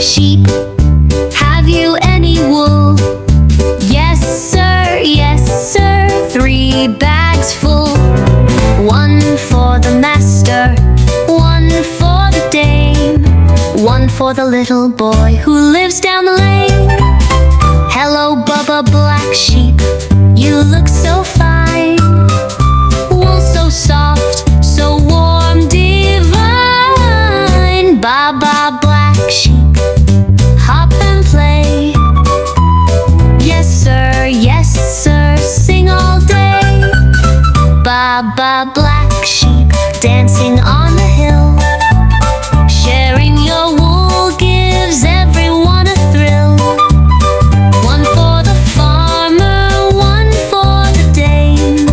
sheep, have you any wool? Yes sir, 3 bags full. 1 for the master, 1 for the dame, 1 for the little boy who lives down the lane. Hello, Baa Baa Black Sheep, you look so fine. Wool so soft, so warm, divine. Baa Baa Black Sheep, hop and play. Yes sir, sing all day. Baa Baa Black Sheep, dancing on the hill. Sharing your wool gives everyone a thrill. 1 for the farmer, 1 for the dame,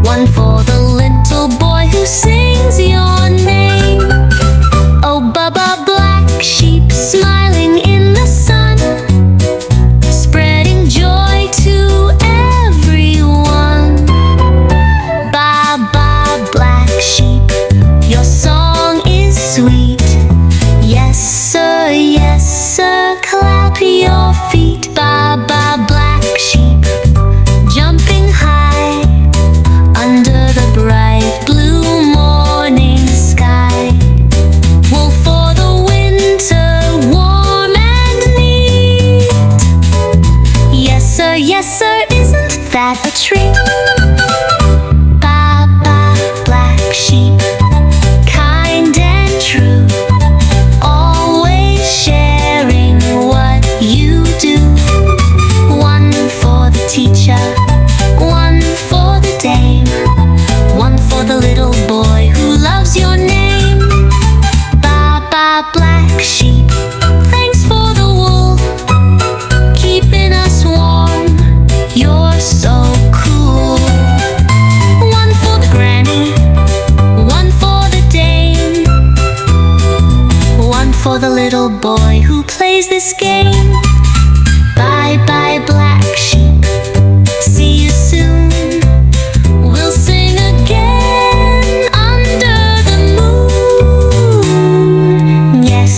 1 for the little boy who sings your name. Oh, Baa Baa Black Sheep, smiling in the sun, spreading joy to everyone. Baa Baa Black Sheep, your song is sweet. Yes sir, clap your feet. Baa Baa Black Sheep, jumping high under the bright blue morning sky. Wool for the winter, warm and neat. Yes sir, isn't that a treat? Baa Baa Black Sheep, kind and true, always sharing what you do. 1 for the teacher, 1 for the dame, 1 for the little boy who loves your name. Baa Baa Black Sheep, thanks for the wool, keeping us warm, you're so cool. 1 for the granny, 1 for the dame, 1 for the little boy who plays this game. Bye bye Black Sheep, see you soon. We'll sing again under the moon. Yes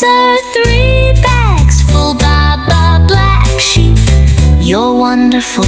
sir, 3 bags full. Baa Baa Black Sheep, you're wonderful.